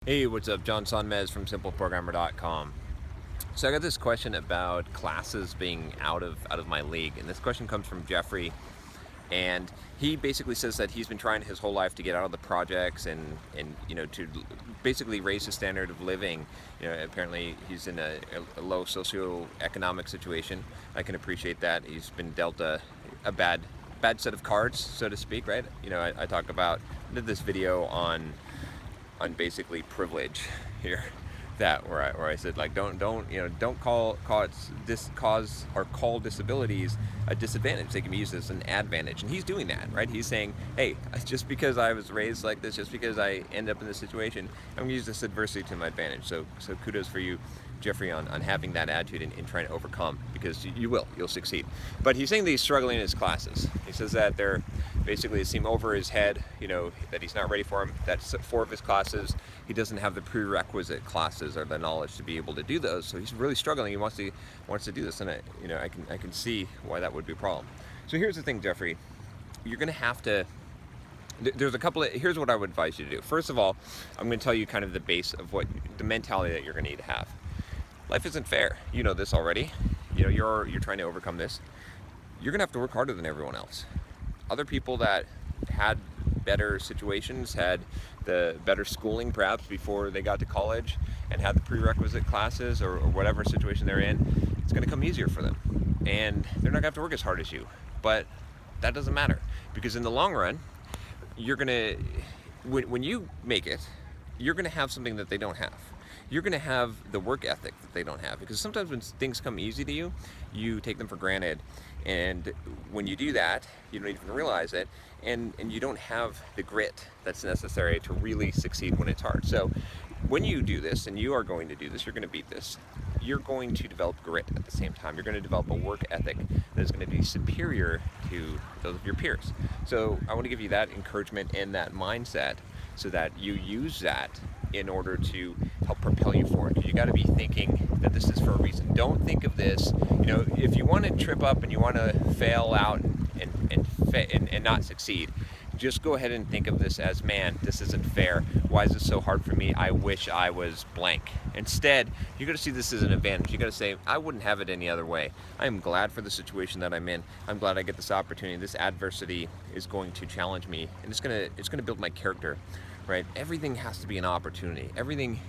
Hey, what's up? John Sonmez from SimpleProgrammer.com. So I got this question about classes being out of my league, and this question comes from Jeffrey, and he basically says that he's been trying his whole life to get out of the projects and to basically raise his standard of living. Apparently he's in a low socioeconomic situation. I can appreciate that. He's been dealt a bad set of cards, so to speak, right? I talk about, I did this video on basically privilege here, that where I said, like, don't call disabilities a disadvantage. They can be used as an advantage, and he's doing that, right? He's saying, hey, just because I was raised like this, just because I end up in this situation, I'm gonna use this adversity to my advantage. So kudos for you, Jeffrey, on having that attitude and trying to overcome, because you'll succeed. But he's saying that he's struggling in his classes. He says that they're basically seem over his head, that he's not ready for them. That's 4 of his classes. He doesn't have the prerequisite classes or the knowledge to be able to do those. So he's really struggling. He wants to do this, and I can see why that would be a problem. So here's the thing, Jeffrey. You're going to have to. There's a couple of. Here's what I would advise you to do. First of all, I'm going to tell you kind of the base of what the mentality that you're going to need to have. Life isn't fair. You know this already. You're trying to overcome this. You're going to have to work harder than everyone else. Other people that had better situations, had the better schooling perhaps before they got to college, and had the prerequisite classes or whatever situation they're in, it's going to come easier for them. And they're not going to have to work as hard as you. But that doesn't matter, because in the long run, you're going to, when you make it, you're going to have something that they don't have. You're going to have the work ethic that they don't have, because sometimes when things come easy to you, you take them for granted, and when you do that, you don't even realize it, and you don't have the grit that's necessary to really succeed when it's hard. So when you do this, and you are going to do this, you're going to beat this, you're going to develop grit at the same time. You're going to develop a work ethic that is going to be superior to those of your peers. So I want to give you that encouragement and that mindset, so that you use that in order to help propel you forward. You got to be thinking that this is for a reason. Don't think of this, if you want to trip up and you want to fail out and not succeed, just go ahead and think of this as, man, this isn't fair. Why is this so hard for me? I wish I was blank. Instead, you got to see this as an advantage. You got to say, I wouldn't have it any other way. I am glad for the situation that I'm in. I'm glad I get this opportunity. This adversity is going to challenge me, and it's going to build my character. Right? Everything has to be an opportunity. Everything,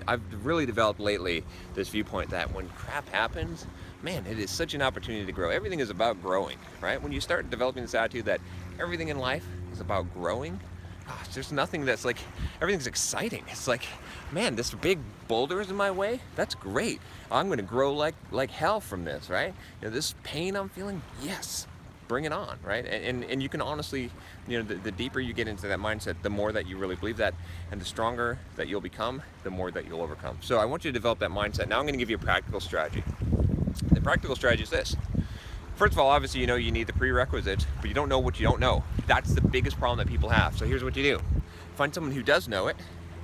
I've really developed lately this viewpoint that when crap happens, man, it is such an opportunity to grow. Everything is about growing, right? When you start developing this attitude that everything in life is about growing, gosh, there's nothing that's like, everything's exciting. It's like, man, this big boulder is in my way. That's great. I'm going to grow like hell from this, right? This pain I'm feeling, yes. Bring it on, right? And you can honestly, the deeper you get into that mindset, the more that you really believe that, and the stronger that you'll become, the more that you'll overcome. So I want you to develop that mindset. Now I'm going to give you a practical strategy. The practical strategy is this. First of all, obviously, you need the prerequisites, but you don't know what you don't know. That's the biggest problem that people have. So here's what you do. Find someone who does know it,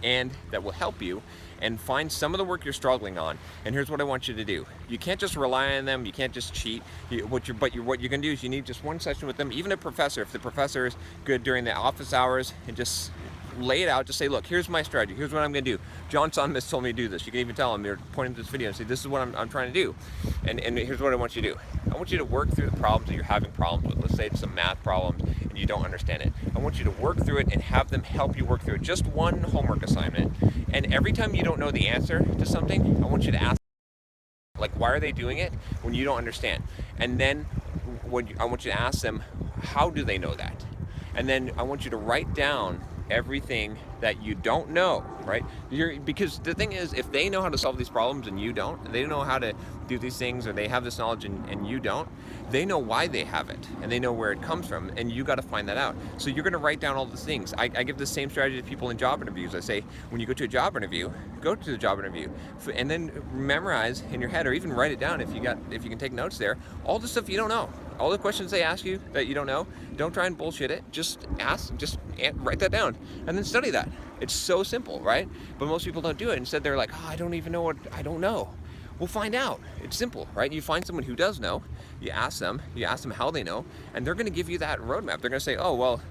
and that will help you, and find some of the work you're struggling on. And here's what I want you to do. You can't just rely on them. You can't just cheat. What you're going to do is you need just one session with them, even a professor. If the professor is good during the office hours, and just lay it out. Just say, look, here's my strategy. Here's what I'm going to do. John Sonmez told me to do this. You can even tell him, you're pointing to this video and say, this is what I'm trying to do. And here's what I want you to do. I want you to work through the problems that you're having problems with. Let's say it's some math problems and you don't understand it. I want you to work through it and have them help you work through it. Just one homework assignment. And every time you don't know the answer to something, I want you to ask, like, why are they doing it when you don't understand? And then I want you to ask them, how do they know that? And then I want you to write down everything that you don't know, right? Because the thing is, if they know how to solve these problems and you don't, they know how to do these things, or they have this knowledge and you don't, they know why they have it, and they know where it comes from, and you got to find that out. So you're going to write down all these things. I give the same strategy to people in job interviews. I say, when you go to a job interview, go to the job interview, and then memorize in your head, or even write it down if you can take notes there, all the stuff you don't know. All the questions they ask you that you don't know, don't try and bullshit it. Just write that down, and then study that. It's so simple, right? But most people don't do it. Instead, they're like, oh, I don't even know what I don't know. We'll find out. It's simple, right? You find someone who does know, you ask them how they know, and they're going to give you that roadmap. They're going to say, oh, well,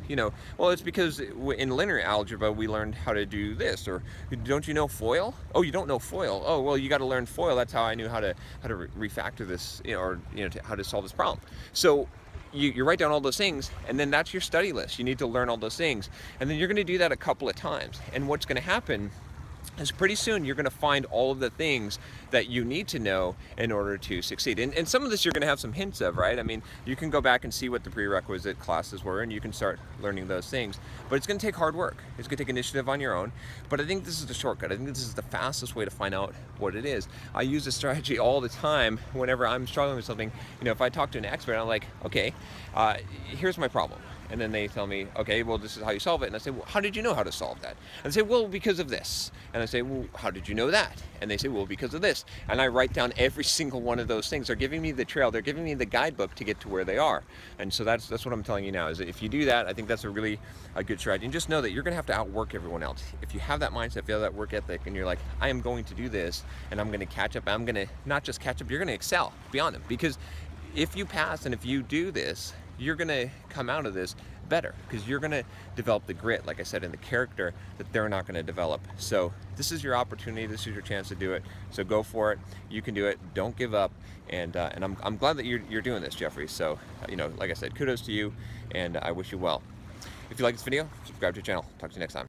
well, it's because in linear algebra we learned how to do this, or don't you know FOIL? Oh, you don't know FOIL? Oh, well, you got to learn FOIL. That's how I knew how to refactor this, or how to solve this problem. So you write down all those things, and then that's your study list. You need to learn all those things, and then you're going to do that a couple of times. And what's going to happen is pretty soon you're going to find all of the things that you need to know in order to succeed. And some of this you're going to have some hints of, right? I mean, you can go back and see what the prerequisite classes were, and you can start learning those things. But it's going to take hard work. It's going to take initiative on your own. But I think this is the shortcut. I think this is the fastest way to find out what it is. I use this strategy all the time whenever I'm struggling with something. If I talk to an expert, I'm like, okay, here's my problem. And then they tell me, okay, well, this is how you solve it. And I say, well, how did you know how to solve that? And they say, well, because of this. And I say, well, how did you know that? And they say, well, because of this. And I write down every single one of those things. They're giving me the trail. They're giving me the guidebook to get to where they are. And so that's what I'm telling you now, is that if you do that, I think that's a really good strategy. And just know that you're going to have to outwork everyone else. If you have that mindset, if you have that work ethic, and you're like, I am going to do this, and I'm going to catch up. I'm going to not just catch up, you're going to excel beyond them. Because if you pass and if you do this, you're going to come out of this better, because you're going to develop the grit, like I said, and the character that they're not going to develop. So this is your opportunity. This is your chance to do it. So go for it. You can do it. Don't give up. And I'm glad that you're doing this, Jeffrey. So like I said, kudos to you, and I wish you well. If you like this video, subscribe to the channel. Talk to you next time.